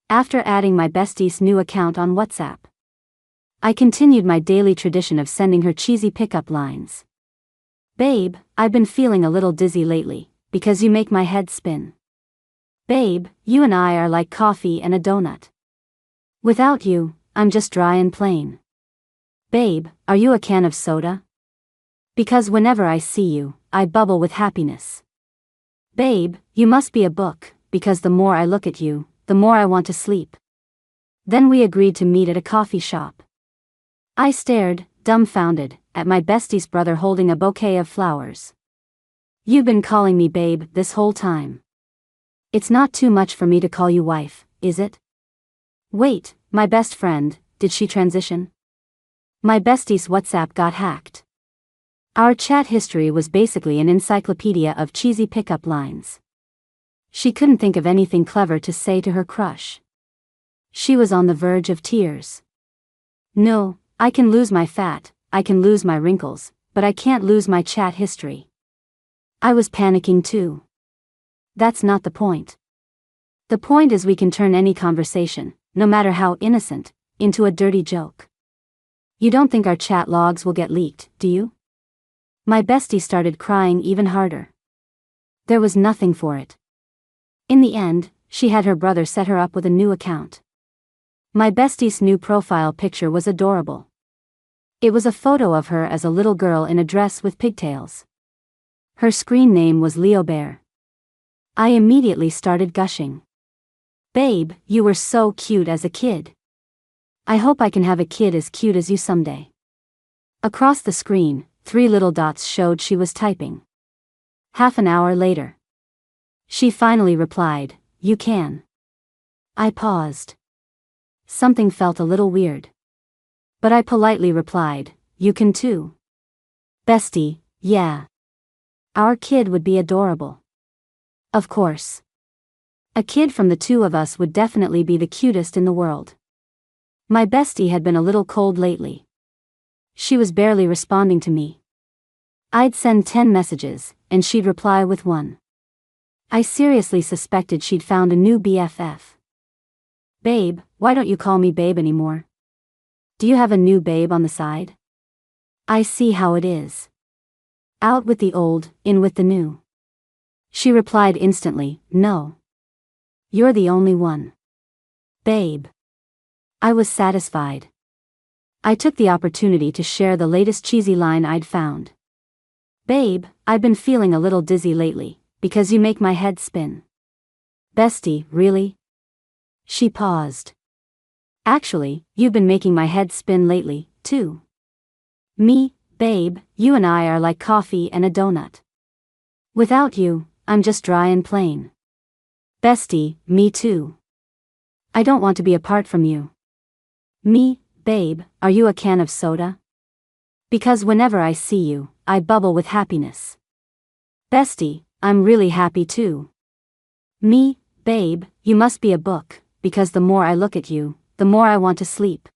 After adding my bestie's new account on WhatsApp, I continued my daily tradition of sending her cheesy pickup lines. Babe, I've been feeling a little dizzy lately, because you make my head spin. Babe, you and I are like coffee and a donut. Without you, I'm just dry and plain. Babe, are you a can of soda? Because whenever I see you, I bubble with happiness. Babe, you must be a book, because the more I look at you, the more I want to sleep. Then we agreed to meet at a coffee shop. I stared, dumbfounded, at my bestie's brother holding a bouquet of flowers. You've been calling me babe this whole time. It's not too much for me to call you wife, is it? Wait, my best friend, did she transition? My bestie's WhatsApp got hacked. Our chat history was basically an encyclopedia of cheesy pickup lines. She couldn't think of anything clever to say to her crush. She was on the verge of tears. No, I can lose my fat, I can lose my wrinkles, but I can't lose my chat history. I was panicking too. That's not the point. The point is we can turn any conversation, no matter how innocent, into a dirty joke. You don't think our chat logs will get leaked, do you? My bestie started crying even harder. There was nothing for it. In the end, she had her brother set her up with a new account. My bestie's new profile picture was adorable. It was a photo of her as a little girl in a dress with pigtails. Her screen name was Leo Bear. I immediately started gushing. Babe, you were so cute as a kid. I hope I can have a kid as cute as you someday. Across the screen, 3 little dots showed she was typing. Half an hour later, she finally replied, "You can." I paused. Something felt a little weird. But I politely replied, "You can too." Bestie, yeah. Our kid would be adorable. Of course. A kid from the two of us would definitely be the cutest in the world. My bestie had been a little cold lately. She was barely responding to me. I'd send 10 messages, and she'd reply with 1. I seriously suspected she'd found a new BFF. Babe, why don't you call me babe anymore? Do you have a new babe on the side? I see how it is. Out with the old, in with the new. She replied instantly, no. You're the only one. Babe. I was satisfied. I took the opportunity to share the latest cheesy line I'd found. Babe, I've been feeling a little dizzy lately, because you make my head spin. Bestie, really? She paused. Actually, you've been making my head spin lately, too. Me, babe, you and I are like coffee and a donut. Without you, I'm just dry and plain. Bestie, me too. I don't want to be apart from you. Me, babe, are you a can of soda? Because whenever I see you, I bubble with happiness. Bestie, I'm really happy too. Me, babe, you must be a book, because the more I look at you, the more I want to sleep.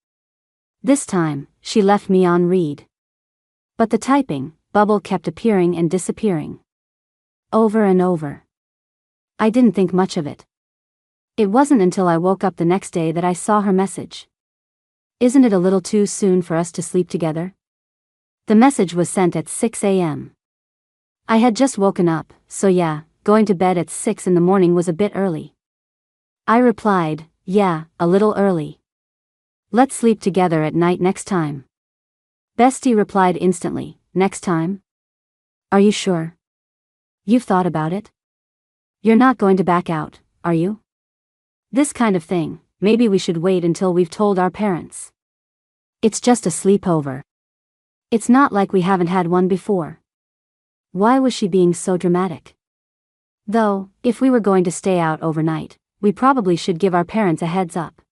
This time, she left me on read. But the typing bubble kept appearing and disappearing. Over and over. I didn't think much of it. It wasn't until I woke up the next day that I saw her message. Isn't it a little too soon for us to sleep together? The message was sent at 6 a.m. I had just woken up, so yeah, going to bed at 6 in the morning was a bit early. I replied, yeah, a little early. Let's sleep together at night next time. Bestie replied instantly, next time? Are you sure? You've thought about it? You're not going to back out, are you? This kind of thing, maybe we should wait until we've told our parents. It's just a sleepover. It's not like we haven't had one before. Why was she being so dramatic? Though, if we were going to stay out overnight, we probably should give our parents a heads up.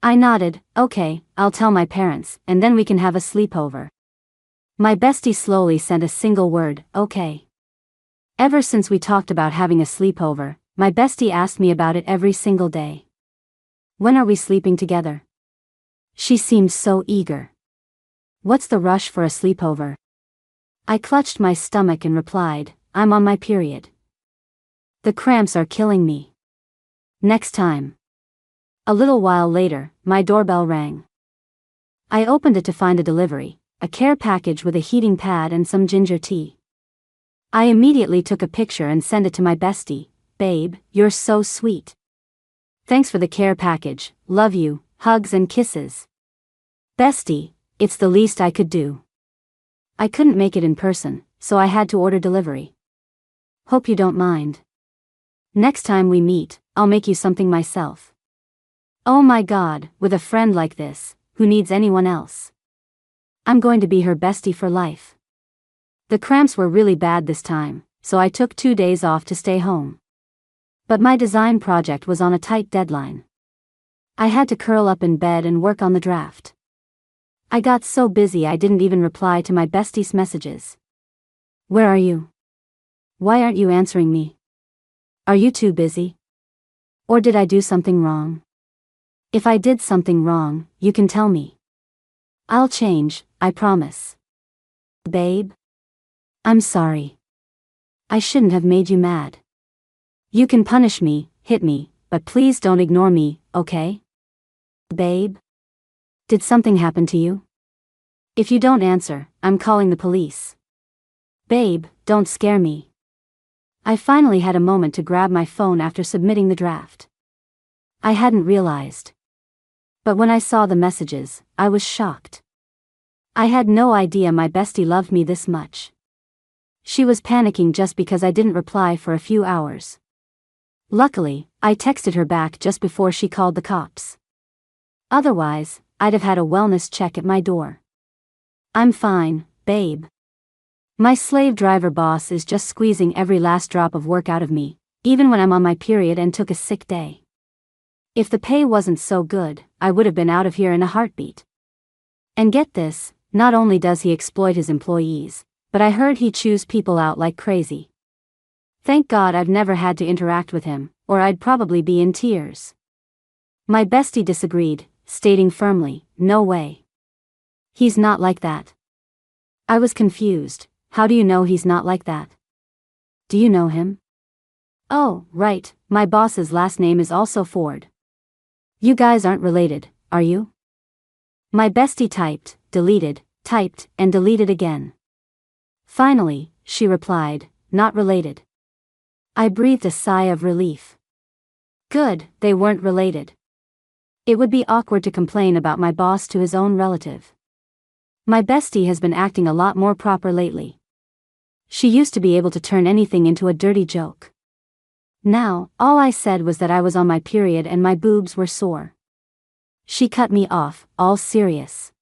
I nodded, okay, I'll tell my parents, and then we can have a sleepover. My bestie slowly sent a single word, okay. Ever since we talked about having a sleepover, my bestie asked me about it every single day. When are we sleeping together? She seemed so eager. What's the rush for a sleepover? I clutched my stomach and replied, I'm on my period. The cramps are killing me. Next time. A little while later, my doorbell rang. I opened it to find a delivery, a care package with a heating pad and some ginger tea. I immediately took a picture and sent it to my bestie. Babe, you're so sweet. Thanks for the care package, love you, hugs and kisses. Bestie, it's the least I could do. I couldn't make it in person, so I had to order delivery. Hope you don't mind. Next time we meet, I'll make you something myself. Oh my God, with a friend like this, who needs anyone else? I'm going to be her bestie for life. The cramps were really bad this time, so I took 2 days off to stay home. But my design project was on a tight deadline. I had to curl up in bed and work on the draft. I got so busy I didn't even reply to my bestie's messages. Where are you? Why aren't you answering me? Are you too busy? Or did I do something wrong? If I did something wrong, you can tell me. I'll change, I promise. Babe? I'm sorry. I shouldn't have made you mad. You can punish me, hit me, but please don't ignore me, okay? Babe? Did something happen to you? If you don't answer, I'm calling the police. Babe, don't scare me. I finally had a moment to grab my phone after submitting the draft. I hadn't realized. But when I saw the messages, I was shocked. I had no idea my bestie loved me this much. She was panicking just because I didn't reply for a few hours. Luckily, I texted her back just before she called the cops. Otherwise, I'd have had a wellness check at my door. I'm fine, babe. My slave driver boss is just squeezing every last drop of work out of me, even when I'm on my period and took a sick day. If the pay wasn't so good, I would have been out of here in a heartbeat. And get this, not only does he exploit his employees, but I heard he chews people out like crazy. Thank God I've never had to interact with him, or I'd probably be in tears. My bestie disagreed, stating firmly, no way. He's not like that. I was confused. How do you know he's not like that? Do you know him? Oh, right, my boss's last name is also Ford. You guys aren't related, are you? My bestie typed, and deleted again. Finally, she replied, not related. I breathed a sigh of relief. Good, they weren't related. It would be awkward to complain about my boss to his own relative. My bestie has been acting a lot more proper lately. She used to be able to turn anything into a dirty joke. Now, all I said was that I was on my period and my boobs were sore. She cut me off, all serious.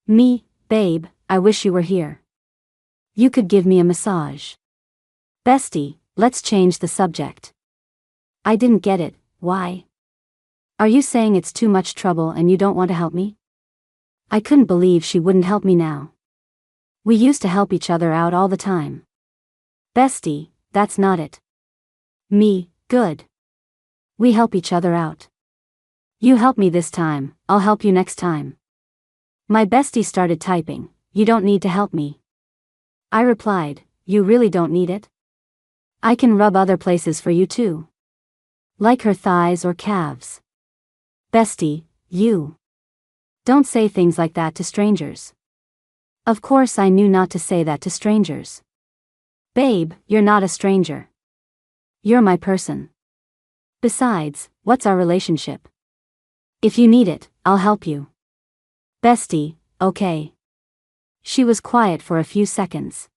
Babe, I wish you were here. You could give me a massage. Bestie, let's change the subject. I didn't get it, why? Are you saying it's too much trouble and you don't want to help me? I couldn't believe she wouldn't help me now. We used to help each other out all the time. Bestie, that's not it. Good. We help each other out. You help me this time, I'll help you next time. My bestie started typing, you don't need to help me. I replied, you really don't need it? I can rub other places for you too. Like her thighs or calves. Bestie, you. Don't say things like that to strangers. Of course I knew not to say that to strangers. Babe, you're not a stranger. You're my person. Besides, what's our relationship? If you need it, I'll help you. Bestie, okay. She was quiet for a few seconds.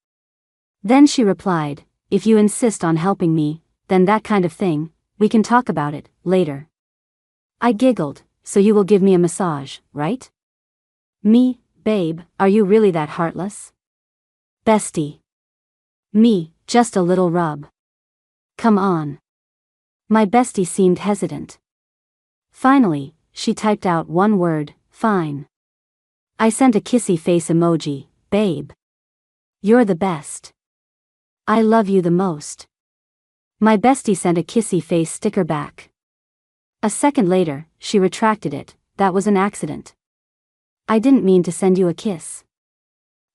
Then she replied, if you insist on helping me, then that kind of thing, we can talk about it, later. I giggled, so you will give me a massage, right? Babe, are you really that heartless? Bestie. Just a little rub. Come on. My bestie seemed hesitant. Finally, she typed out one word, fine. I sent a kissy face emoji, babe. You're the best. I love you the most. My bestie sent a kissy face sticker back. A second later, she retracted it, that was an accident. I didn't mean to send you a kiss.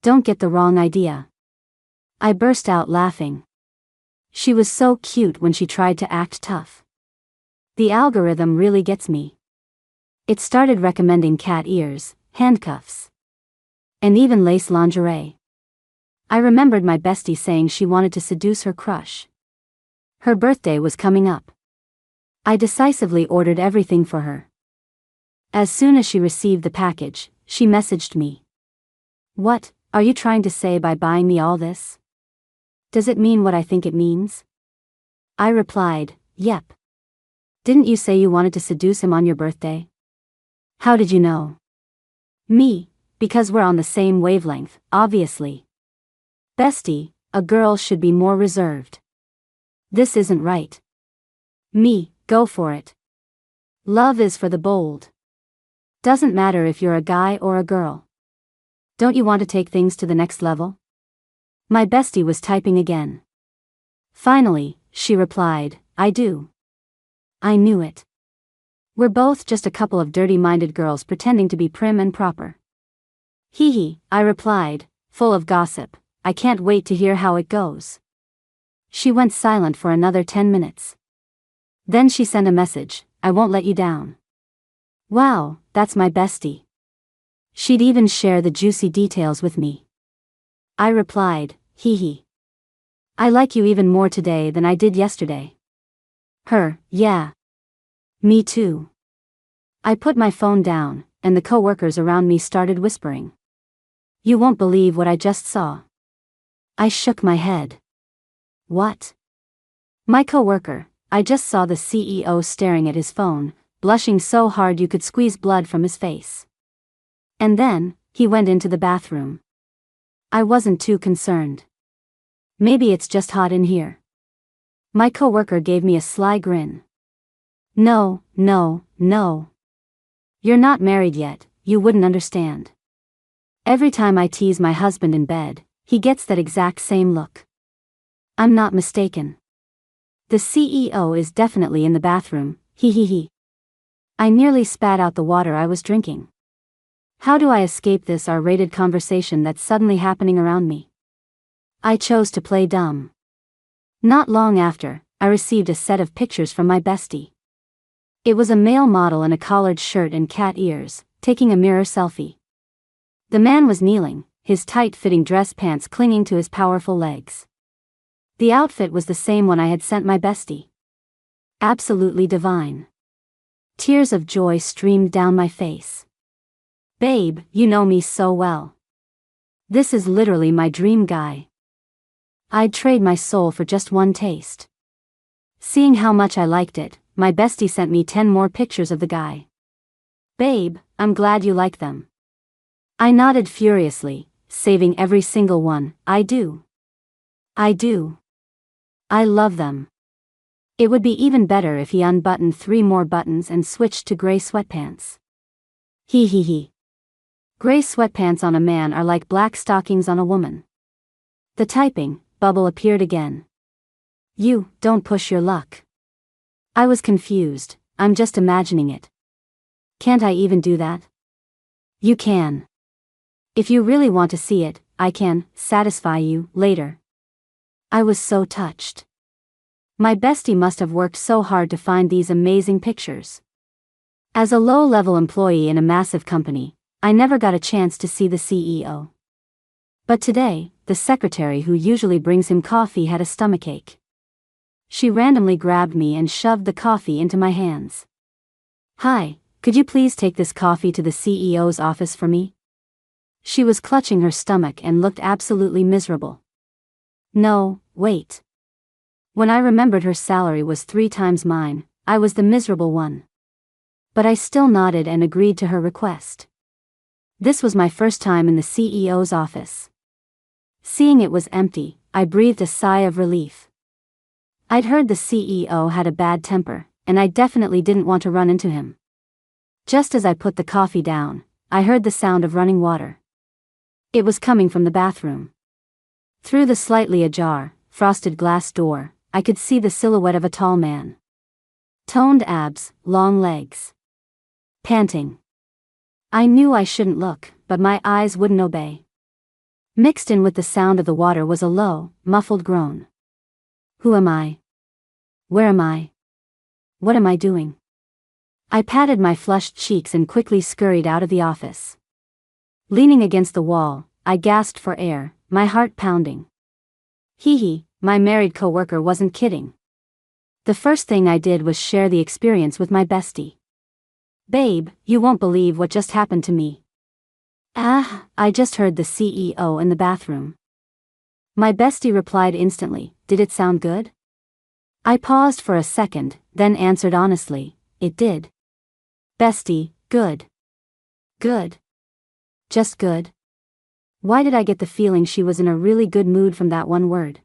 Don't get the wrong idea. I burst out laughing. She was so cute when she tried to act tough. The algorithm really gets me. It started recommending cat ears, handcuffs, and even lace lingerie. I remembered my bestie saying she wanted to seduce her crush. Her birthday was coming up. I decisively ordered everything for her. As soon as she received the package, she messaged me. "What are you trying to say by buying me all this? Does it mean what I think it means?" I replied, "Yep. Didn't you say you wanted to seduce him on your birthday? How did you know?" "Me, because we're on the same wavelength, obviously. Bestie, a girl should be more reserved. This isn't right." "Me, go for it. Love is for the bold. Doesn't matter if you're a guy or a girl. Don't you want to take things to the next level?" My bestie was typing again. Finally, she replied, "I do." I knew it. We're both just a couple of dirty-minded girls pretending to be prim and proper. Hee hee, I replied, full of gossip. I can't wait to hear how it goes. She went silent for another 10 minutes. Then she sent a message, "I won't let you down." Wow, that's my bestie. She'd even share the juicy details with me. I replied, "Hee hee. I like you even more today than I did yesterday." Her, "Yeah. Me too." I put my phone down, and the coworkers around me started whispering. "You won't believe what I just saw." I shook my head. "What?" My coworker, "I just saw the CEO staring at his phone, blushing so hard you could squeeze blood from his face. And then, he went into the bathroom." I wasn't too concerned. "Maybe it's just hot in here." My coworker gave me a sly grin. No. You're not married yet, you wouldn't understand. Every time I tease my husband in bed, he gets that exact same look. I'm not mistaken. The CEO is definitely in the bathroom, hee hee hee. I nearly spat out the water I was drinking. How do I escape this R-rated conversation that's suddenly happening around me? I chose to play dumb. Not long after, I received a set of pictures from my bestie. It was a male model in a collared shirt and cat ears, taking a mirror selfie. The man was kneeling, his tight-fitting dress pants clinging to his powerful legs. The outfit was the same one I had sent my bestie. Absolutely divine. Tears of joy streamed down my face. "Babe, you know me so well. This is literally my dream guy. I'd trade my soul for just one taste." Seeing how much I liked it, my bestie sent me 10 more pictures of the guy. "Babe, I'm glad you like them." I nodded furiously, saving every single one. I do. I love them. It would be even better if he unbuttoned 3 more buttons and switched to gray sweatpants. Hee hee hee. Gray sweatpants on a man are like black stockings on a woman. The typing bubble appeared again. "You, don't push your luck." I was confused. "I'm just imagining it." "Can't I even do that?" "You can. If you really want to see it, I can satisfy you later." I was so touched. My bestie must have worked so hard to find these amazing pictures. As a low-level employee in a massive company, I never got a chance to see the CEO. But today, the secretary who usually brings him coffee had a stomachache. She randomly grabbed me and shoved the coffee into my hands. "Hi, could you please take this coffee to the CEO's office for me?" She was clutching her stomach and looked absolutely miserable. No, wait. When I remembered her salary was 3 times mine, I was the miserable one. But I still nodded and agreed to her request. This was my first time in the CEO's office. Seeing it was empty, I breathed a sigh of relief. I'd heard the CEO had a bad temper, and I definitely didn't want to run into him. Just as I put the coffee down, I heard the sound of running water. It was coming from the bathroom. Through the slightly ajar, frosted glass door, I could see the silhouette of a tall man. Toned abs, long legs. Panting. I knew I shouldn't look, but my eyes wouldn't obey. Mixed in with the sound of the water was a low, muffled groan. Who am I? Where am I? What am I doing? I patted my flushed cheeks and quickly scurried out of the office. Leaning against the wall, I gasped for air, my heart pounding. Hee, my married coworker wasn't kidding. The first thing I did was share the experience with my bestie. Babe, you won't believe what just happened to me. I just heard the CEO in the bathroom. My bestie replied instantly, did it sound good? I paused for a second, then answered honestly, it did. Bestie, good. Good. Just good. Why did I get the feeling she was in a really good mood from that one word?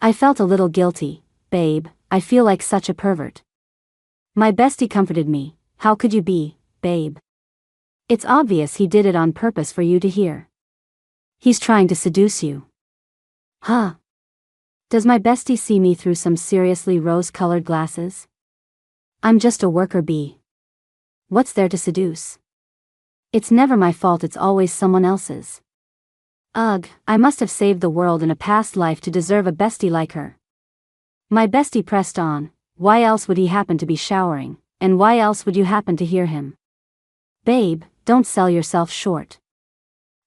I felt a little guilty. Babe, I feel like such a pervert. My bestie comforted me. How could you be, babe? It's obvious he did it on purpose for you to hear. He's trying to seduce you. Huh? Does my bestie see me through some seriously rose-colored glasses? I'm just a worker bee. What's there to seduce? It's never my fault, it's always someone else's. Ugh, I must have saved the world in a past life to deserve a bestie like her. My bestie pressed on, why else would he happen to be showering, and why else would you happen to hear him? Babe, don't sell yourself short.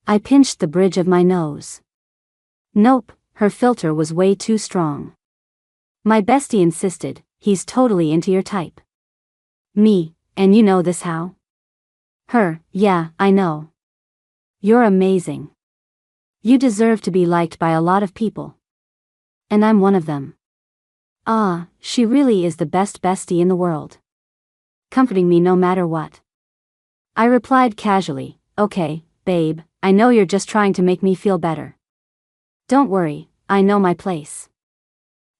I pinched the bridge of my nose. Nope, her filter was way too strong. My bestie insisted, he's totally into your type. Me, and you know this how? Her, yeah, I know. You're amazing. You deserve to be liked by a lot of people. And I'm one of them. Ah, she really is the best bestie in the world. Comforting me no matter what. I replied casually, okay, babe, I know you're just trying to make me feel better. Don't worry, I know my place.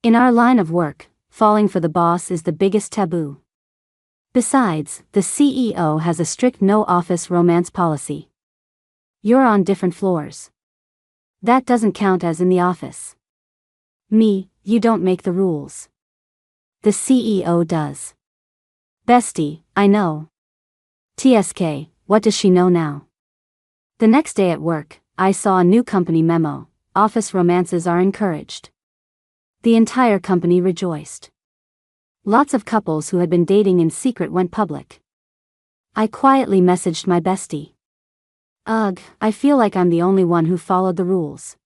In our line of work, falling for the boss is the biggest taboo. Besides, the CEO has a strict no-office romance policy. You're on different floors. That doesn't count as in the office. Me, you don't make the rules. The CEO does. Bestie, I know. TSK, what does she know now? The next day at work, I saw a new company memo, office romances are encouraged. The entire company rejoiced. Lots of couples who had been dating in secret went public. I quietly messaged my bestie. Ugh, I feel like I'm the only one who followed the rules.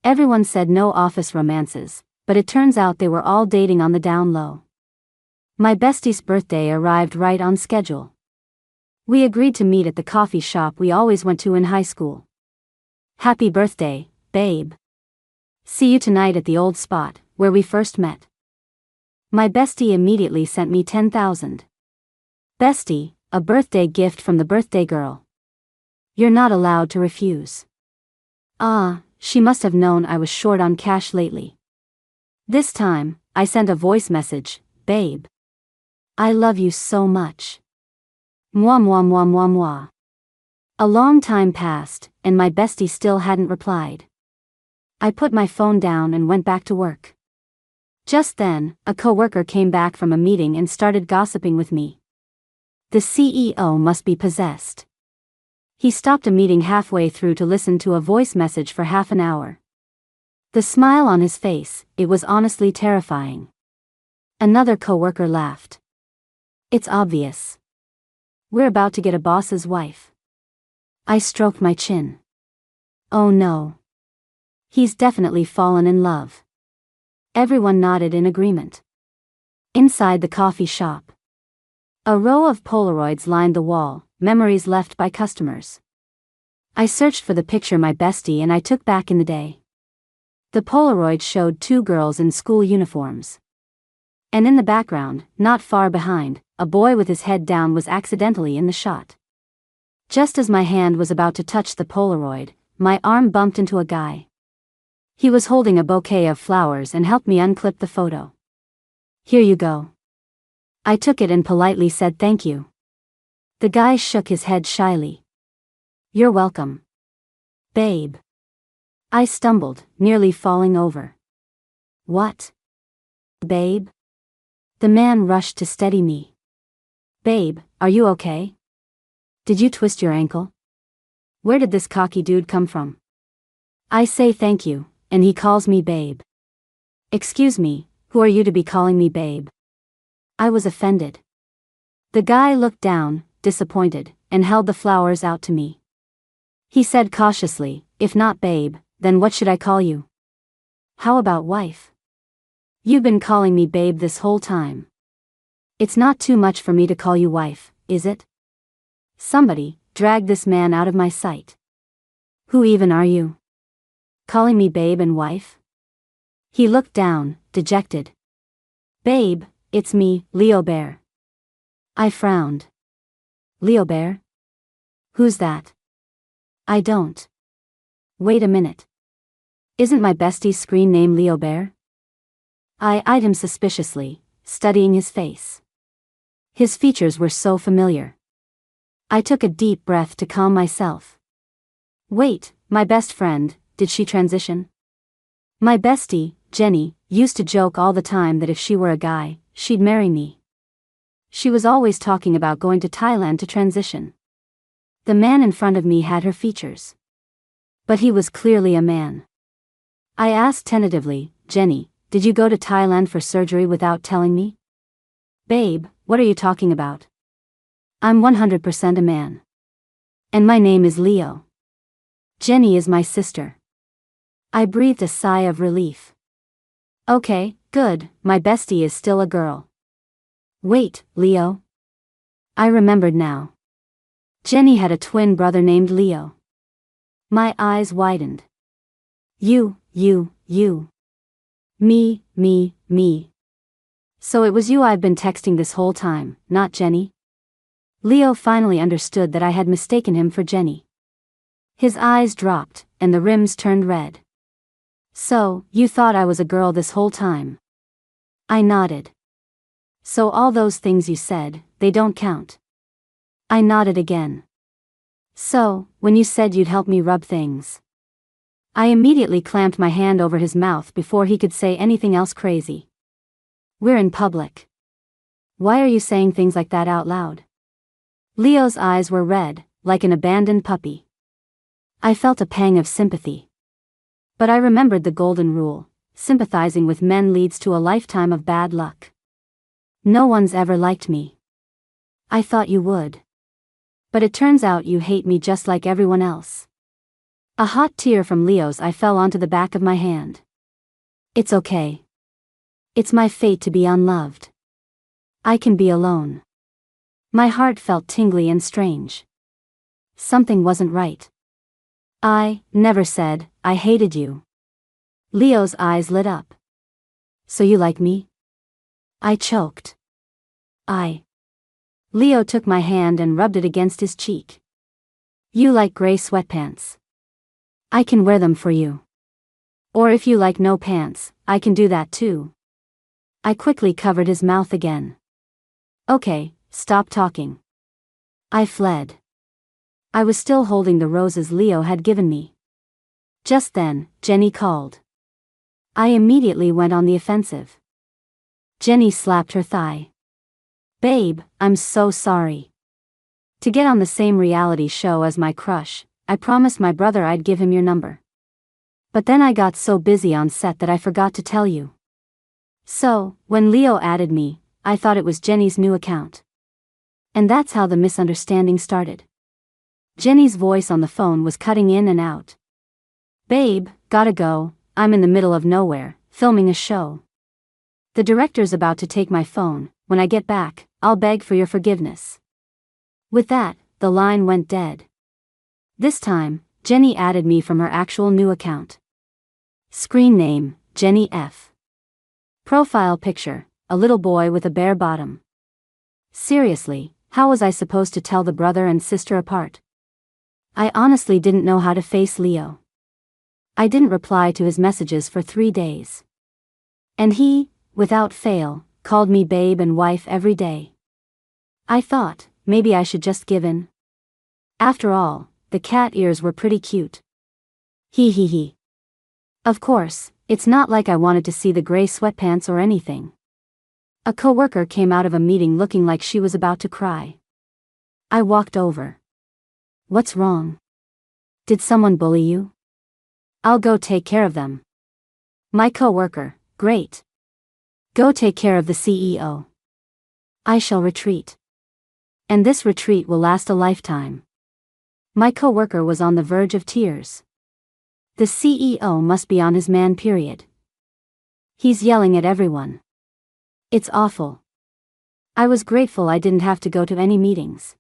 Everyone said no office romances, but it turns out they were all dating on the down low. My bestie's birthday arrived right on schedule. We agreed to meet at the coffee shop we always went to in high school. Happy birthday, babe. See you tonight at the old spot, where we first met. My bestie immediately sent me 10,000. Bestie, a birthday gift from the birthday girl. You're not allowed to refuse. Ah, she must have known I was short on cash lately. This time, I sent a voice message, babe. I love you so much. Mwah mwah mwah mwah mwah. A long time passed, and my bestie still hadn't replied. I put my phone down and went back to work. Just then, a coworker came back from a meeting and started gossiping with me. The CEO must be possessed. He stopped a meeting halfway through to listen to a voice message for half an hour. The smile on his face, it was honestly terrifying. Another coworker laughed. It's obvious. We're about to get a boss's wife. I stroked my chin. Oh no. He's definitely fallen in love. Everyone nodded in agreement. Inside the coffee shop, a row of Polaroids lined the wall, memories left by customers. I searched for the picture my bestie and I took back in the day. The Polaroid showed two girls in school uniforms. And in the background, not far behind, a boy with his head down was accidentally in the shot. Just as my hand was about to touch the Polaroid, my arm bumped into a guy. He was holding a bouquet of flowers and helped me unclip the photo. Here you go. I took it and politely said thank you. The guy shook his head shyly. You're welcome. Babe. I stumbled, nearly falling over. What? Babe? The man rushed to steady me. Babe, are you okay? Did you twist your ankle? Where did this cocky dude come from? I say thank you, and he calls me babe. Excuse me, who are you to be calling me babe? I was offended. The guy looked down, disappointed, and held the flowers out to me. He said cautiously, "If not babe, then what should I call you?" "How about wife?" "You've been calling me babe this whole time." "It's not too much for me to call you wife, is it?" Somebody, drag this man out of my sight. "Who even are you? Calling me babe and wife?" He looked down, dejected. "Babe, it's me, Leo Bear." I frowned. "Leo Bear? Who's that?" "I don't." "Wait a minute. Isn't my bestie's screen name Leo Bear?" I eyed him suspiciously, studying his face. His features were so familiar. I took a deep breath to calm myself. "Wait, my best friend, did she transition?" My bestie, Jenny, used to joke all the time that if she were a guy, she'd marry me. She was always talking about going to Thailand to transition. The man in front of me had her features. But he was clearly a man. I asked tentatively, "Jenny, did you go to Thailand for surgery without telling me?" "Babe, what are you talking about? I'm 100% a man. And my name is Leo. Jenny is my sister." I breathed a sigh of relief. "Okay, good, my bestie is still a girl." "Wait, Leo?" I remembered now. Jenny had a twin brother named Leo. My eyes widened. You. Me. So it was you I've been texting this whole time, not Jenny? Leo finally understood that I had mistaken him for Jenny. His eyes dropped, and the rims turned red. "So, you thought I was a girl this whole time?" I nodded. "So all those things you said, they don't count?" I nodded again. "So, when you said you'd help me rub things?" I immediately clamped my hand over his mouth before he could say anything else crazy. "We're in public. Why are you saying things like that out loud?" Leo's eyes were red, like an abandoned puppy. I felt a pang of sympathy. But I remembered the golden rule: sympathizing with men leads to a lifetime of bad luck. "No one's ever liked me." "I thought you would. But it turns out you hate me just like everyone else." A hot tear from Leo's eye fell onto the back of my hand. "It's okay. It's my fate to be unloved. I can be alone." My heart felt tingly and strange. Something wasn't right. "I never said I hated you." Leo's eyes lit up. "So you like me?" I choked. Leo took my hand and rubbed it against his cheek. "You like gray sweatpants. I can wear them for you. Or if you like no pants, I can do that too." I quickly covered his mouth again. "Okay, stop talking." I fled. I was still holding the roses Leo had given me. Just then, Jenny called. I immediately went on the offensive. Jenny slapped her thigh. "Babe, I'm so sorry. To get on the same reality show as my crush, I promised my brother I'd give him your number. But then I got so busy on set that I forgot to tell you. So, when Leo added me, I thought it was Jenny's new account. And that's how the misunderstanding started." Jenny's voice on the phone was cutting in and out. "Babe, gotta go, I'm in the middle of nowhere, filming a show. The director's about to take my phone. When I get back, I'll beg for your forgiveness." With that, the line went dead. This time, Jenny added me from her actual new account. Screen name, Jenny F. Profile picture, a little boy with a bare bottom. Seriously, how was I supposed to tell the brother and sister apart? I honestly didn't know how to face Leo. I didn't reply to his messages for 3 days. And he, without fail, called me babe and wife every day. I thought, maybe I should just give in. After all, the cat ears were pretty cute. He. Of course, it's not like I wanted to see the gray sweatpants or anything. A coworker came out of a meeting looking like she was about to cry. I walked over. "What's wrong? Did someone bully you?" "I'll go take care of them." My coworker, "Great. Go take care of the CEO." "I shall retreat." And this retreat will last a lifetime. My coworker was on the verge of tears. The CEO must be on his man period. He's yelling at everyone. It's awful. I was grateful I didn't have to go to any meetings.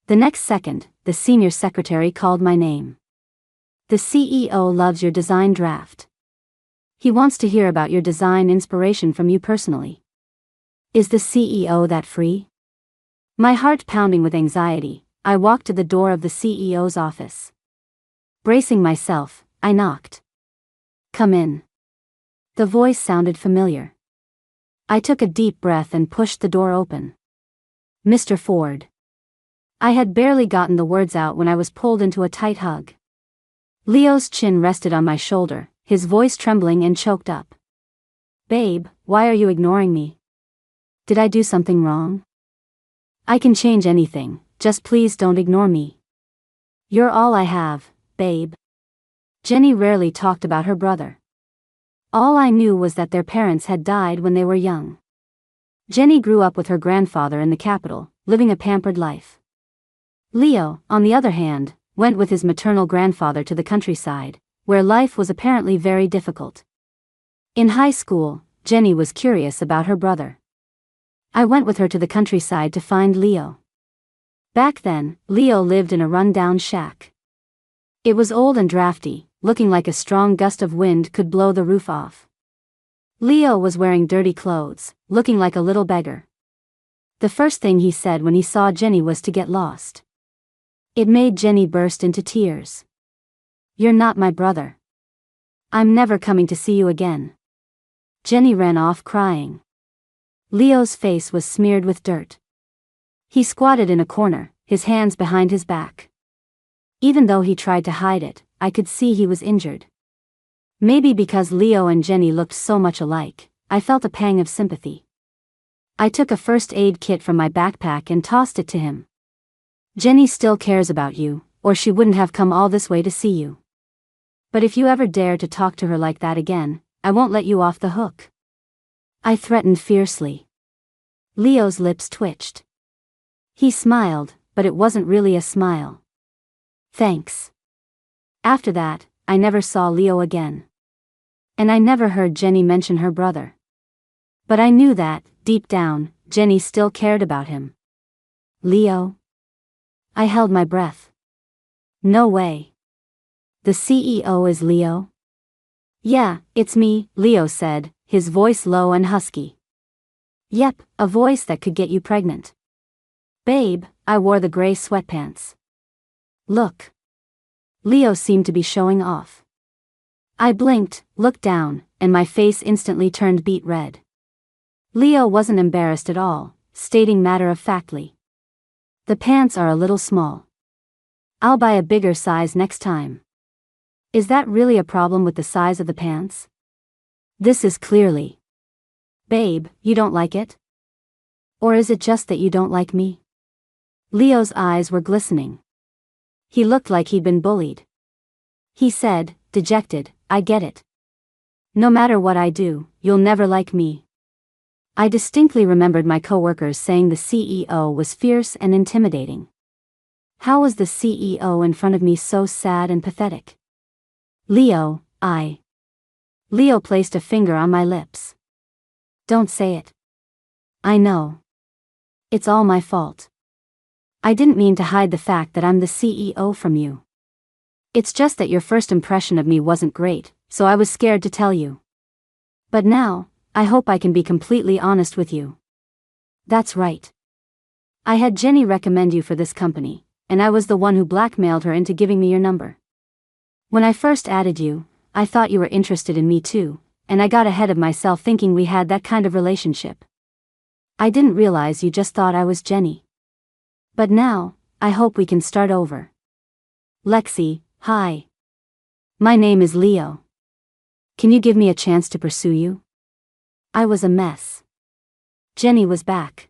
The next second, the senior secretary called my name. The CEO loves your design draft. He wants to hear about your design inspiration from you personally. Is the CEO that free? My heart pounding with anxiety, I walked to the door of the CEO's office. Bracing myself, I knocked. Come in. The voice sounded familiar. I took a deep breath and pushed the door open. Mr. Ford. I had barely gotten the words out when I was pulled into a tight hug. Leo's chin rested on my shoulder, his voice trembling and choked up. Babe, why are you ignoring me? Did I do something wrong? I can change anything, just please don't ignore me. You're all I have, babe. Jenny rarely talked about her brother. All I knew was that their parents had died when they were young. Jenny grew up with her grandfather in the capital, living a pampered life. Leo, on the other hand, went with his maternal grandfather to the countryside, where life was apparently very difficult. In high school, Jenny was curious about her brother. I went with her to the countryside to find Leo. Back then, Leo lived in a run-down shack. It was old and drafty, looking like a strong gust of wind could blow the roof off. Leo was wearing dirty clothes, looking like a little beggar. The first thing he said when he saw Jenny was to get lost. It made Jenny burst into tears. You're not my brother. I'm never coming to see you again. Jenny ran off crying. Leo's face was smeared with dirt. He squatted in a corner, his hands behind his back. Even though he tried to hide it, I could see he was injured. Maybe because Leo and Jenny looked so much alike, I felt a pang of sympathy. I took a first aid kit from my backpack and tossed it to him. Jenny still cares about you, or she wouldn't have come all this way to see you. But if you ever dare to talk to her like that again, I won't let you off the hook. I threatened fiercely. Leo's lips twitched. He smiled, but it wasn't really a smile. Thanks. After that, I never saw Leo again. And I never heard Jenny mention her brother. But I knew that, deep down, Jenny still cared about him. Leo? I held my breath. No way. The CEO is Leo? Yeah, it's me, Leo said, his voice low and husky. Yep, a voice that could get you pregnant. Babe, I wore the gray sweatpants. Look. Leo seemed to be showing off. I blinked, looked down, and my face instantly turned beet red. Leo wasn't embarrassed at all, stating matter-of-factly. The pants are a little small. I'll buy a bigger size next time. Is that really a problem with the size of the pants? This is clearly. Babe, you don't like it? Or is it just that you don't like me? Leo's eyes were glistening. He looked like he'd been bullied. He said, dejected, I get it. No matter what I do, you'll never like me. I distinctly remembered my coworkers saying the CEO was fierce and intimidating. How was the CEO in front of me so sad and pathetic? Leo, Leo placed a finger on my lips. Don't say it. I know. It's all my fault. I didn't mean to hide the fact that I'm the CEO from you. It's just that your first impression of me wasn't great, so I was scared to tell you. But now, I hope I can be completely honest with you. That's right. I had Jenny recommend you for this company, and I was the one who blackmailed her into giving me your number. When I first added you, I thought you were interested in me too, and I got ahead of myself thinking we had that kind of relationship. I didn't realize you just thought I was Jenny. But now, I hope we can start over. Lexi, hi. My name is Leo. Can you give me a chance to pursue you? I was a mess. Jenny was back.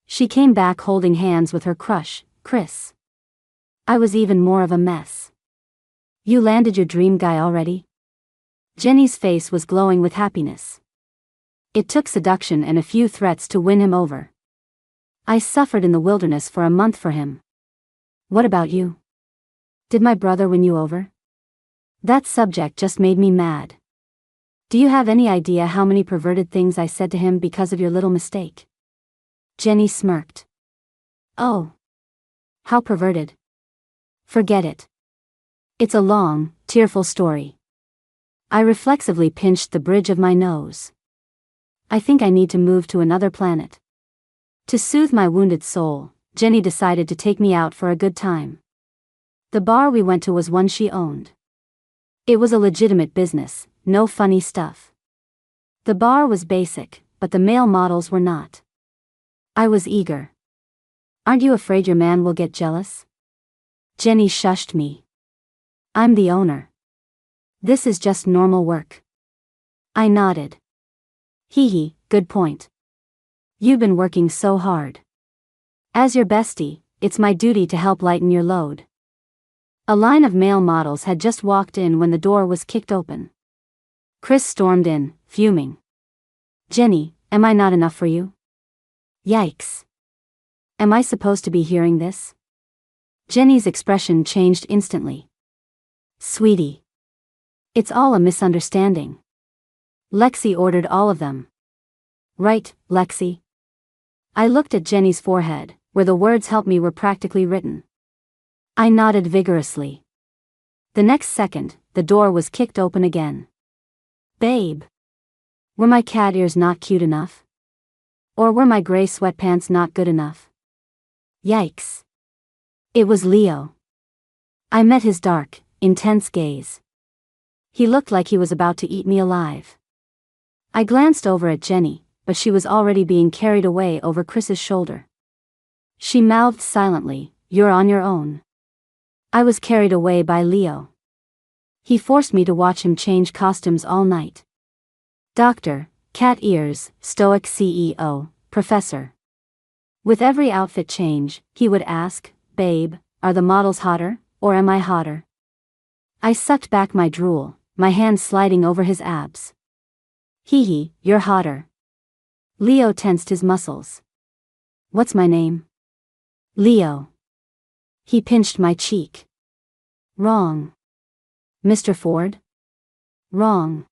She came back holding hands with her crush, Chris. I was even more of a mess. You landed your dream guy already? Jenny's face was glowing with happiness. It took seduction and a few threats to win him over. I suffered in the wilderness for a month for him. What about you? Did my brother win you over? That subject just made me mad. Do you have any idea how many perverted things I said to him because of your little mistake? Jenny smirked. Oh. How perverted? Forget it. It's a long, tearful story. I reflexively pinched the bridge of my nose. I think I need to move to another planet. To soothe my wounded soul, Jenny decided to take me out for a good time. The bar we went to was one she owned. It was a legitimate business, no funny stuff. The bar was basic, but the male models were not. I was eager. Aren't you afraid your man will get jealous? Jenny shushed me. I'm the owner. This is just normal work. I nodded. Hee hee, good point. You've been working so hard. As your bestie, it's my duty to help lighten your load. A line of male models had just walked in when the door was kicked open. Chris stormed in, fuming. Jenny, am I not enough for you? Yikes. Am I supposed to be hearing this? Jenny's expression changed instantly. Sweetie. It's all a misunderstanding. Lexi ordered all of them. Right, Lexi. I looked at Jenny's forehead, where the words "help me" were practically written. I nodded vigorously. The next second, the door was kicked open again. Babe. Were my cat ears not cute enough? Or were my gray sweatpants not good enough? Yikes. It was Leo. I met his dark, intense gaze. He looked like he was about to eat me alive. I glanced over at Jenny, but she was already being carried away over Chris's shoulder. She mouthed silently, "You're on your own." I was carried away by Leo. He forced me to watch him change costumes all night. Doctor, cat ears, stoic CEO, professor. With every outfit change, he would ask, "Babe, are the models hotter, or am I hotter?" I sucked back my drool, my hand sliding over his abs. Hee hee, you're hotter. Leo tensed his muscles. What's my name? Leo. He pinched my cheek. Wrong. Mr. Ford? Wrong.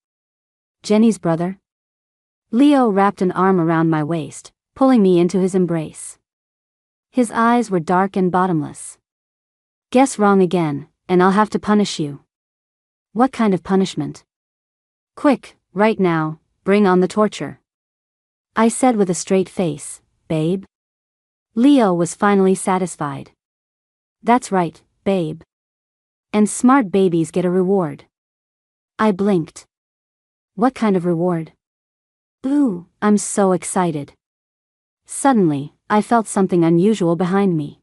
Jenny's brother? Leo wrapped an arm around my waist, pulling me into his embrace. His eyes were dark and bottomless. Guess wrong again, and I'll have to punish you. What kind of punishment? Quick, right now, bring on the torture. I said with a straight face, babe. Leo was finally satisfied. That's right, babe. And smart babies get a reward. I blinked. What kind of reward? Ooh, I'm so excited. Suddenly, I felt something unusual behind me.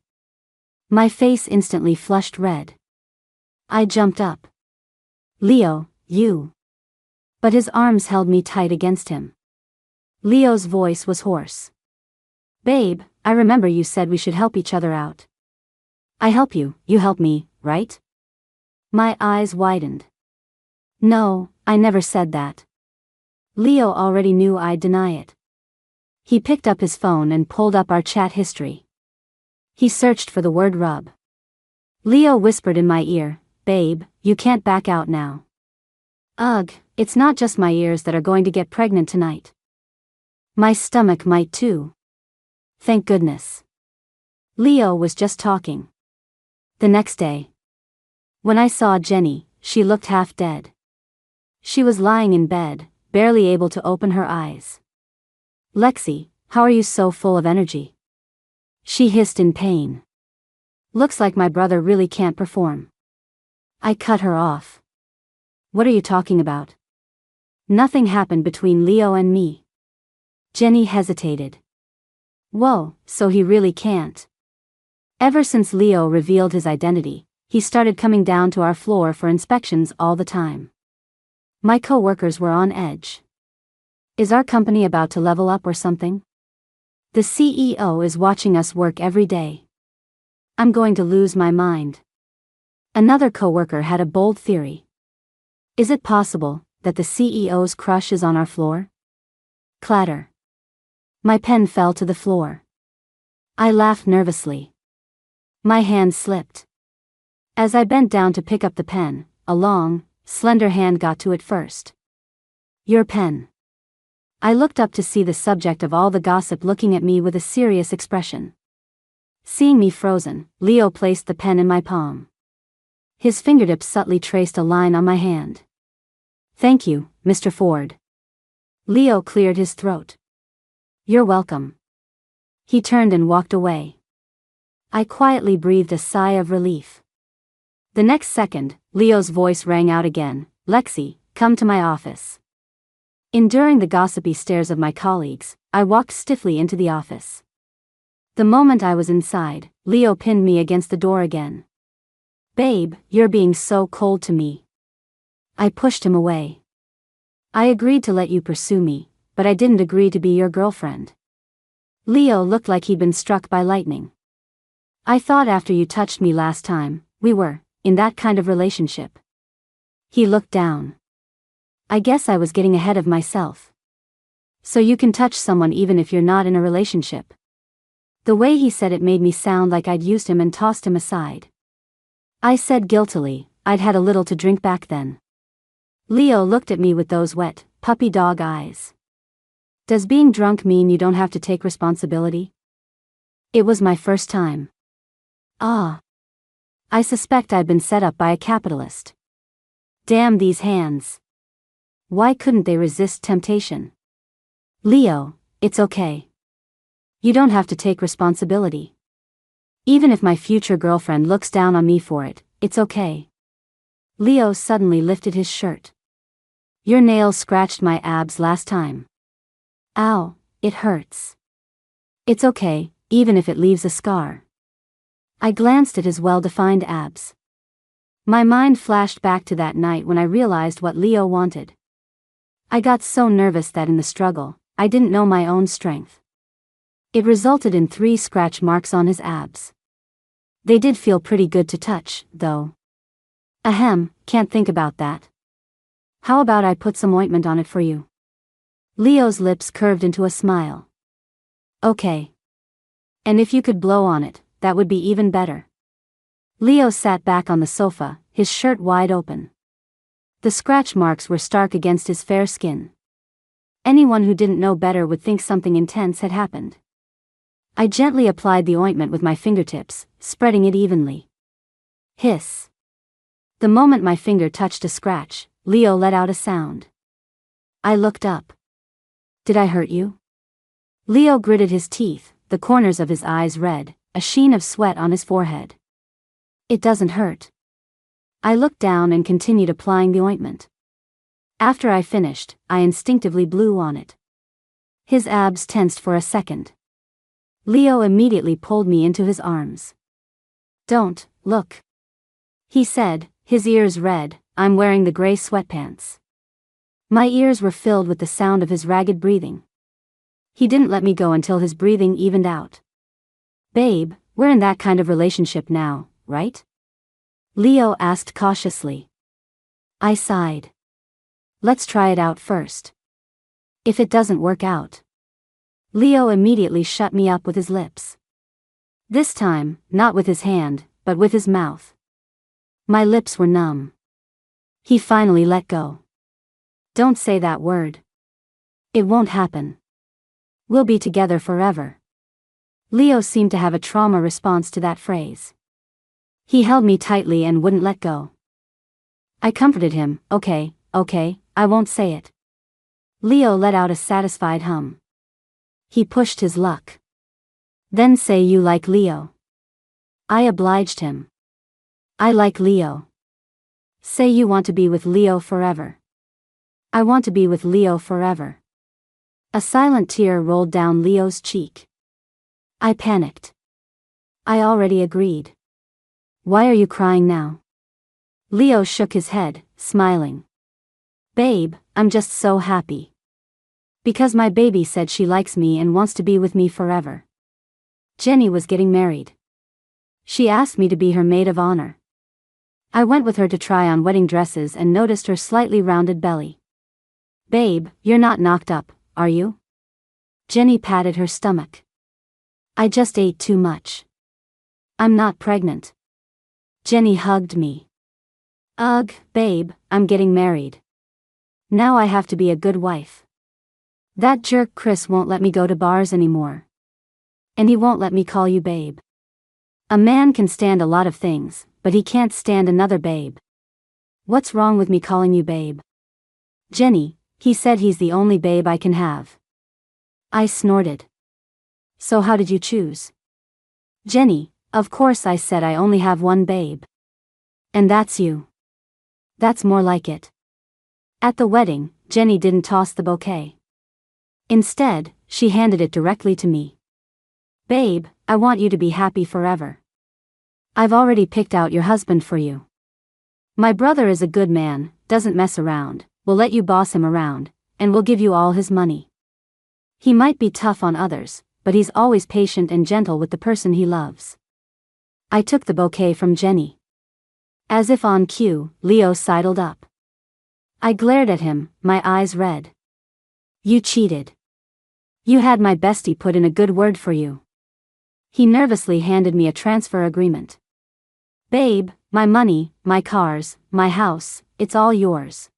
My face instantly flushed red. I jumped up. Leo, you. But his arms held me tight against him. Leo's voice was hoarse. Babe, I remember you said we should help each other out. I help you, you help me, right? My eyes widened. No, I never said that. Leo already knew I'd deny it. He picked up his phone and pulled up our chat history. He searched for the word rub. Leo whispered in my ear, Babe, you can't back out now. Ugh, it's not just my ears that are going to get pregnant tonight. My stomach might too. Thank goodness. Leo was just talking. The next day. When I saw Jenny, she looked half dead. She was lying in bed, barely able to open her eyes. Lexi, how are you so full of energy? She hissed in pain. Looks like my brother really can't perform. I cut her off. What are you talking about? Nothing happened between Leo and me. Jenny hesitated. Whoa, so he really can't. Ever since Leo revealed his identity, he started coming down to our floor for inspections all the time. My co-workers were on edge. Is our company about to level up or something? The CEO is watching us work every day. I'm going to lose my mind. Another co-worker had a bold theory. Is it possible that the CEO's crush is on our floor? Clatter. My pen fell to the floor. I laughed nervously. My hand slipped. As I bent down to pick up the pen, a long, slender hand got to it first. Your pen. I looked up to see the subject of all the gossip looking at me with a serious expression. Seeing me frozen, Leo placed the pen in my palm. His fingertips subtly traced a line on my hand. Thank you, Mr. Ford. Leo cleared his throat. You're welcome. He turned and walked away. I quietly breathed a sigh of relief. The next second, Leo's voice rang out again, Lexi, come to my office. Enduring the gossipy stares of my colleagues, I walked stiffly into the office. The moment I was inside, Leo pinned me against the door again. Babe, you're being so cold to me. I pushed him away. I agreed to let you pursue me, but I didn't agree to be your girlfriend. Leo looked like he'd been struck by lightning. I thought after you touched me last time, we were, in that kind of relationship. He looked down. I guess I was getting ahead of myself. So you can touch someone even if you're not in a relationship. The way he said it made me sound like I'd used him and tossed him aside. I said guiltily, I'd had a little to drink back then. Leo looked at me with those wet, puppy dog eyes. Does being drunk mean you don't have to take responsibility? It was my first time. Ah. I suspect I'd been set up by a capitalist. Damn these hands. Why couldn't they resist temptation? Leo, it's okay. You don't have to take responsibility. Even if my future girlfriend looks down on me for it, it's okay. Leo suddenly lifted his shirt. Your nails scratched my abs last time. Ow, it hurts. It's okay, even if it leaves a scar. I glanced at his well-defined abs. My mind flashed back to that night when I realized what Leo wanted. I got so nervous that in the struggle, I didn't know my own strength. It resulted in 3 scratch marks on his abs. They did feel pretty good to touch, though. Ahem, can't think about that. How about I put some ointment on it for you? Leo's lips curved into a smile. Okay. And if you could blow on it, that would be even better. Leo sat back on the sofa, his shirt wide open. The scratch marks were stark against his fair skin. Anyone who didn't know better would think something intense had happened. I gently applied the ointment with my fingertips, spreading it evenly. Hiss. The moment my finger touched a scratch, Leo let out a sound. I looked up. Did I hurt you? Leo gritted his teeth, the corners of his eyes red, a sheen of sweat on his forehead. It doesn't hurt. I looked down and continued applying the ointment. After I finished, I instinctively blew on it. His abs tensed for a second. Leo immediately pulled me into his arms. Don't, look. He said, his ears red, I'm wearing the gray sweatpants. My ears were filled with the sound of his ragged breathing. He didn't let me go until his breathing evened out. Babe, we're in that kind of relationship now, right? Leo asked cautiously. I sighed. Let's try it out first. If it doesn't work out. Leo immediately shut me up with his lips. This time, not with his hand, but with his mouth. My lips were numb. He finally let go. Don't say that word. It won't happen. We'll be together forever. Leo seemed to have a trauma response to that phrase. He held me tightly and wouldn't let go. I comforted him, okay, I won't say it. Leo let out a satisfied hum. He pushed his luck. Then say you like Leo. I obliged him. I like Leo. Say you want to be with Leo forever. I want to be with Leo forever. A silent tear rolled down Leo's cheek. I panicked. I already agreed. Why are you crying now? Leo shook his head, smiling. Babe, I'm just so happy. Because my baby said she likes me and wants to be with me forever. Jenny was getting married. She asked me to be her maid of honor. I went with her to try on wedding dresses and noticed her slightly rounded belly. Babe, you're not knocked up, are you? Jenny patted her stomach. I just ate too much. I'm not pregnant. Jenny hugged me. Ugh, babe, I'm getting married. Now I have to be a good wife. That jerk Chris won't let me go to bars anymore. And he won't let me call you babe. A man can stand a lot of things, but he can't stand another babe. What's wrong with me calling you babe? Jenny, he said he's the only babe I can have. I snorted. So how did you choose? Jenny, of course I said I only have one babe. And that's you. That's more like it. At the wedding, Jenny didn't toss the bouquet. Instead, she handed it directly to me. Babe, I want you to be happy forever. I've already picked out your husband for you. My brother is a good man, doesn't mess around, will let you boss him around, and will give you all his money. He might be tough on others, but he's always patient and gentle with the person he loves. I took the bouquet from Jenny. As if on cue, Leo sidled up. I glared at him, my eyes red. You cheated. You had my bestie put in a good word for you. He nervously handed me a transfer agreement. Babe, my money, my cars, my house, it's all yours.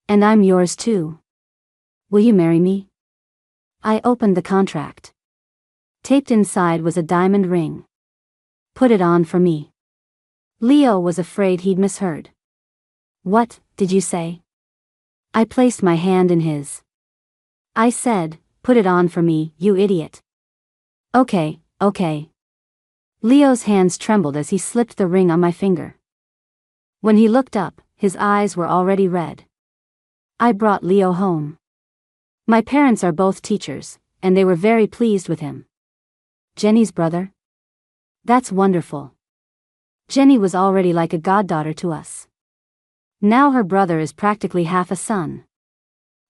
And I'm yours too. Will you marry me? I opened the contract. Taped inside was a diamond ring. Put it on for me. Leo was afraid he'd misheard. What did you say? I placed my hand in his. I said, put it on for me, you idiot. Okay. Leo's hands trembled as he slipped the ring on my finger. When he looked up, his eyes were already red. I brought Leo home. My parents are both teachers, and they were very pleased with him. Jenny's brother? That's wonderful. Jenny was already like a goddaughter to us. Now her brother is practically half a son.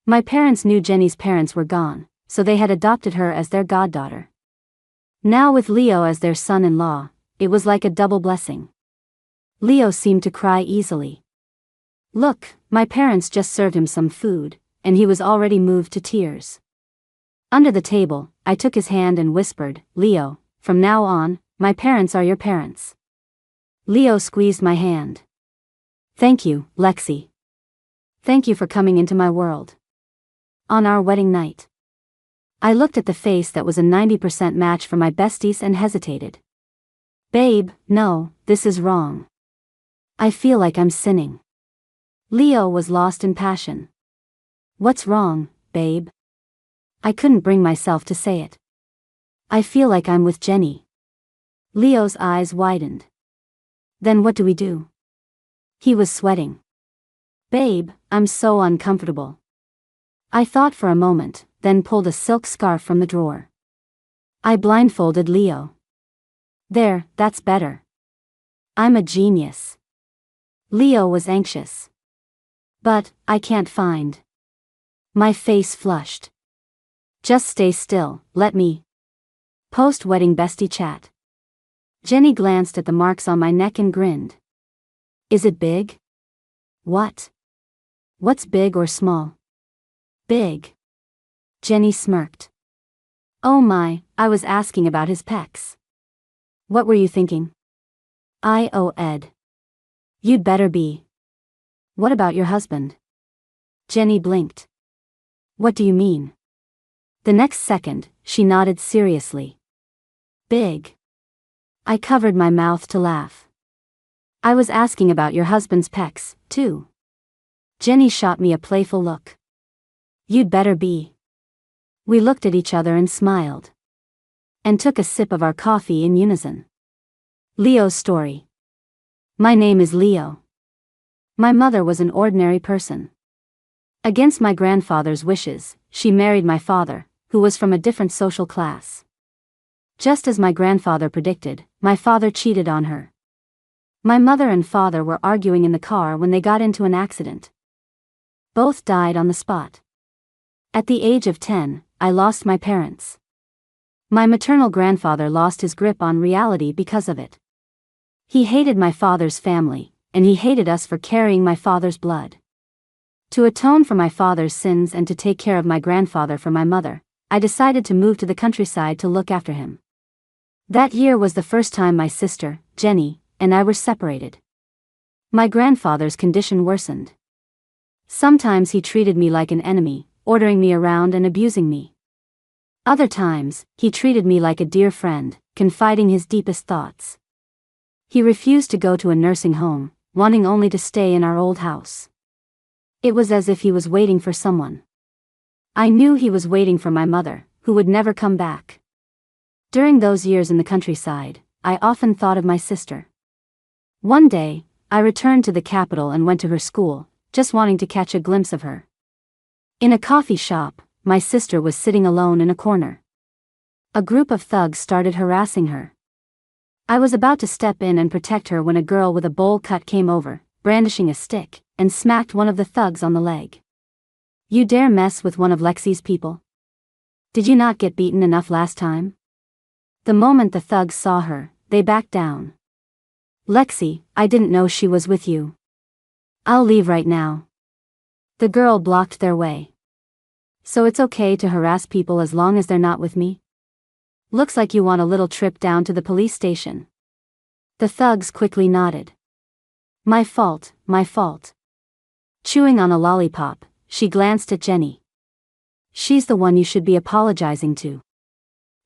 My parents knew Jenny's parents were gone, so they had adopted her as their goddaughter. Now with Leo as their son-in-law, it was like a double blessing. Leo seemed to cry easily. Look, my parents just served him some food, and he was already moved to tears. Under the table, I took his hand and whispered, Leo, from now on, my parents are your parents. Leo squeezed my hand. Thank you, Lexi. Thank you for coming into my world. On our wedding night, I looked at the face that was a 90% match for my besties and hesitated. Babe, no, this is wrong. I feel like I'm sinning. Leo was lost in passion. What's wrong, babe? I couldn't bring myself to say it. I feel like I'm with Jenny. Leo's eyes widened. Then what do we do? He was sweating. Babe, I'm so uncomfortable. I thought for a moment, then pulled a silk scarf from the drawer. I blindfolded Leo. There, that's better. I'm a genius. Leo was anxious. But, I can't find. My face flushed. Just stay still, let me. Post-wedding bestie chat. Jenny glanced at the marks on my neck and grinned. Is it big? What? What's big or small? Big. Jenny smirked. Oh my, I was asking about his pecs. What were you thinking? Ed. You'd better be. What about your husband? Jenny blinked. What do you mean? The next second, she nodded seriously. Big. I covered my mouth to laugh. I was asking about your husband's pecs, too. Jenny shot me a playful look. You'd better be. We looked at each other and smiled. And took a sip of our coffee in unison. Leo's story. My name is Leo. My mother was an ordinary person. Against my grandfather's wishes, she married my father, who was from a different social class. Just as my grandfather predicted, my father cheated on her. My mother and father were arguing in the car when they got into an accident. Both died on the spot. At the age of 10, I lost my parents. My maternal grandfather lost his grip on reality because of it. He hated my father's family, and he hated us for carrying my father's blood. To atone for my father's sins and to take care of my grandfather for my mother, I decided to move to the countryside to look after him. That year was the first time my sister, Jenny, and I were separated. My grandfather's condition worsened. Sometimes he treated me like an enemy, ordering me around and abusing me. Other times, he treated me like a dear friend, confiding his deepest thoughts. He refused to go to a nursing home, wanting only to stay in our old house. It was as if he was waiting for someone. I knew he was waiting for my mother, who would never come back. During those years in the countryside, I often thought of my sister. One day, I returned to the capital and went to her school, just wanting to catch a glimpse of her. In a coffee shop, my sister was sitting alone in a corner. A group of thugs started harassing her. I was about to step in and protect her when a girl with a bowl cut came over, brandishing a stick, and smacked one of the thugs on the leg. "You dare mess with one of Lexi's people? Did you not get beaten enough last time?" The moment the thugs saw her, they backed down. "Lexi, I didn't know she was with you. I'll leave right now." The girl blocked their way. "So it's okay to harass people as long as they're not with me? Looks like you want a little trip down to the police station." The thugs quickly nodded. My fault, my fault." Chewing on a lollipop, she glanced at Jenny. "She's the one you should be apologizing to."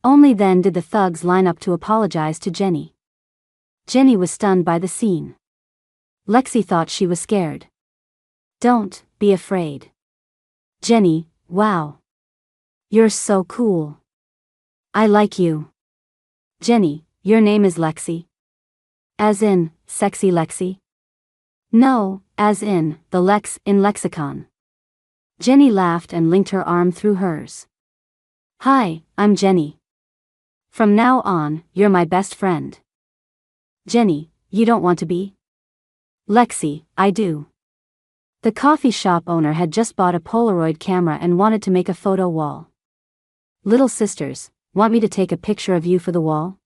Only then did the thugs line up to apologize to Jenny. Jenny was stunned by the scene. Lexi thought she was scared. "Don't be afraid." "Jenny, wow. You're so cool. I like you." "Jenny, your name is Lexi?" "As in, sexy Lexi?" "No, as in, the Lex in lexicon." Jenny laughed and linked her arm through hers. "Hi, I'm Jenny. From now on, you're my best friend." "Jenny, you don't want to be?" "Lexi, I do." The coffee shop owner had just bought a Polaroid camera and wanted to make a photo wall. "Little sisters, want me to take a picture of you for the wall?"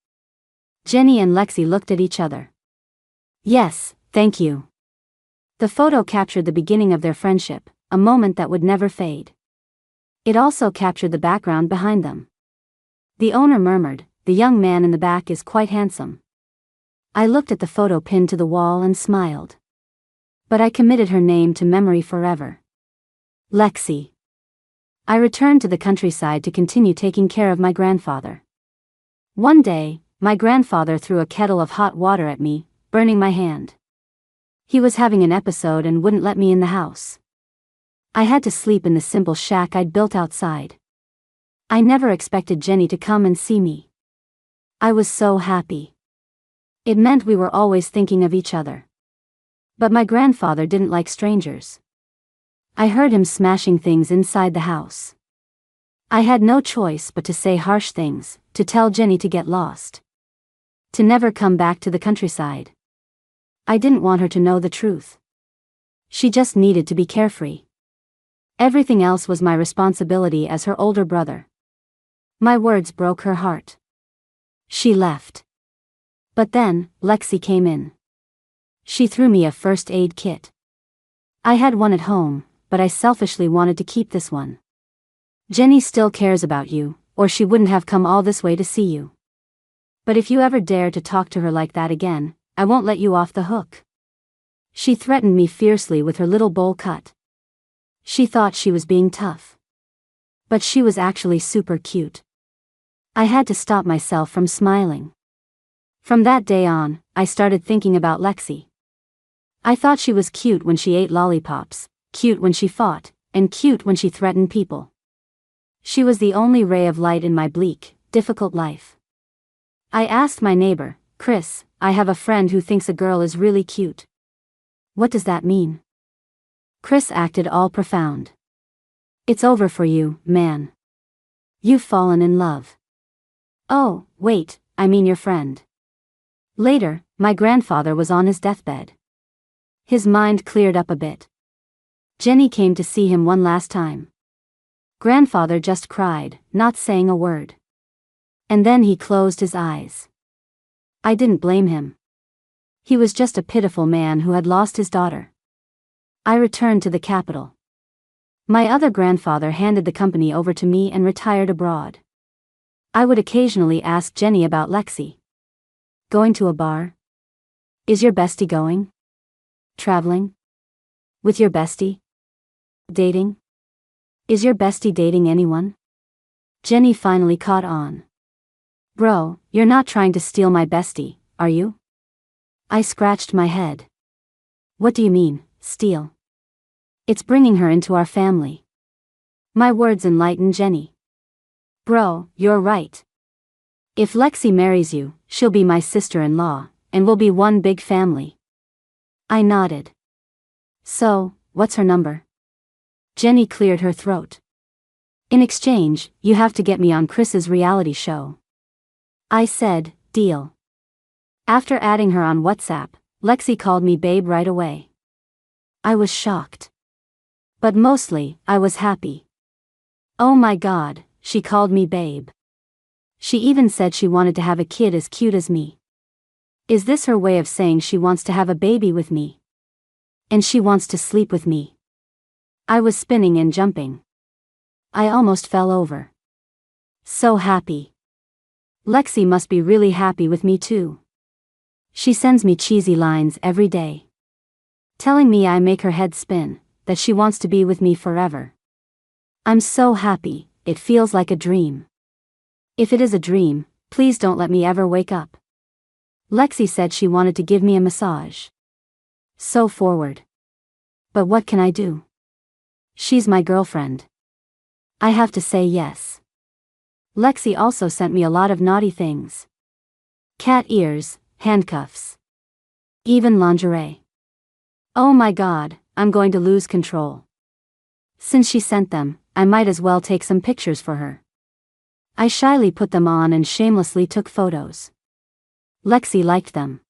Jenny and Lexi looked at each other. "Yes, thank you." The photo captured the beginning of their friendship, a moment that would never fade. It also captured the background behind them. The owner murmured, "The young man in the back is quite handsome." I looked at the photo pinned to the wall and smiled. But I committed her name to memory forever. Lexi. I returned to the countryside to continue taking care of my grandfather. One day, my grandfather threw a kettle of hot water at me, burning my hand. He was having an episode and wouldn't let me in the house. I had to sleep in the simple shack I'd built outside. I never expected Jenny to come and see me. I was so happy. It meant we were always thinking of each other. But my grandfather didn't like strangers. I heard him smashing things inside the house. I had no choice but to say harsh things, to tell Jenny to get lost. To never come back to the countryside. I didn't want her to know the truth. She just needed to be carefree. Everything else was my responsibility as her older brother. My words broke her heart. She left. But then, Lexi came in. She threw me a first aid kit. I had one at home, but I selfishly wanted to keep this one. "Jenny still cares about you, or she wouldn't have come all this way to see you. But if you ever dare to talk to her like that again, I won't let you off the hook." She threatened me fiercely with her little bowl cut. She thought she was being tough. But she was actually super cute. I had to stop myself from smiling. From that day on, I started thinking about Lexi. I thought she was cute when she ate lollipops, cute when she fought, and cute when she threatened people. She was the only ray of light in my bleak, difficult life. I asked my neighbor, Chris, "I have a friend who thinks a girl is really cute. What does that mean?" Chris acted all profound. "It's over for you, man. You've fallen in love." "Oh, wait, I mean your friend." Later, my grandfather was on his deathbed. His mind cleared up a bit. Jenny came to see him one last time. Grandfather just cried, not saying a word. And then he closed his eyes. I didn't blame him. He was just a pitiful man who had lost his daughter. I returned to the capital. My other grandfather handed the company over to me and retired abroad. I would occasionally ask Jenny about Lexi. Going to a bar? Is your bestie going? Traveling? With your bestie? Dating? Is your bestie dating anyone? Jenny finally caught on. Bro, you're not trying to steal my bestie, are you? I scratched my head. What do you mean, steal? It's bringing her into our family. My words enlightened Jenny. Bro, you're right. If Lexi marries you, she'll be my sister-in-law, and we'll be one big family. I nodded. So, what's her number? Jenny cleared her throat. In exchange, you have to get me on Chris's reality show. I said, deal. After adding her on WhatsApp, Lexi called me babe right away. I was shocked. But mostly, I was happy. Oh my God, she called me babe. She even said she wanted to have a kid as cute as me. Is this her way of saying she wants to have a baby with me? And she wants to sleep with me? I was spinning and jumping. I almost fell over. So happy. Lexi must be really happy with me too. She sends me cheesy lines every day, telling me I make her head spin, that she wants to be with me forever. I'm so happy, it feels like a dream. If it is a dream, please don't let me ever wake up. Lexi said she wanted to give me a massage. So forward. But what can I do? She's my girlfriend. I have to say yes. Lexi also sent me a lot of naughty things. Cat ears, handcuffs. Even lingerie. Oh my God, I'm going to lose control. Since she sent them, I might as well take some pictures for her. I shyly put them on and shamelessly took photos. Lexi liked them.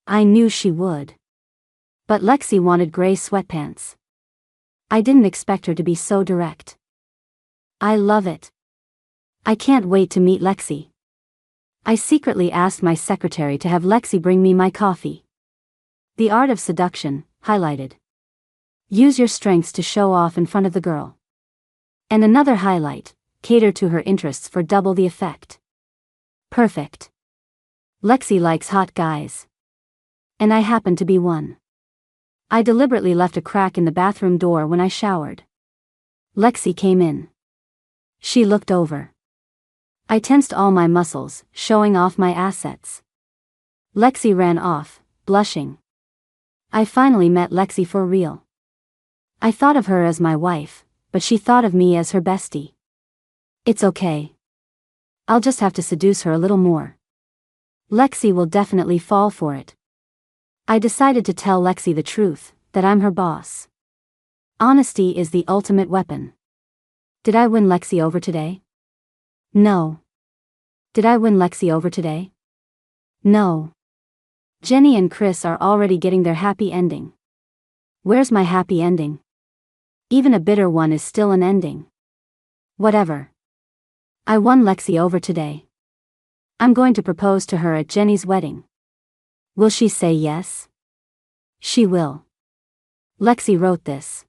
I knew she would. But Lexi wanted gray sweatpants. I didn't expect her to be so direct. I love it. I can't wait to meet Lexi. I secretly asked my secretary to have Lexi bring me my coffee. The art of seduction, highlighted. Use your strengths to show off in front of the girl. And another highlight, cater to her interests for double the effect. Perfect. Lexi likes hot guys. And I happen to be one. I deliberately left a crack in the bathroom door when I showered. Lexi came in. She looked over. I tensed all my muscles, showing off my assets. Lexi ran off, blushing. I finally met Lexi for real. I thought of her as my wife, but she thought of me as her bestie. It's okay. I'll just have to seduce her a little more. Lexi will definitely fall for it. I decided to tell Lexi the truth, that I'm her boss. Honesty is the ultimate weapon. Did I win Lexi over today? No. Did I win Lexi over today? No. Jenny and Chris are already getting their happy ending. Where's my happy ending? Even a bitter one is still an ending. Whatever. I won Lexi over today. I'm going to propose to her at Jenny's wedding. Will she say yes? She will. Lexi wrote this.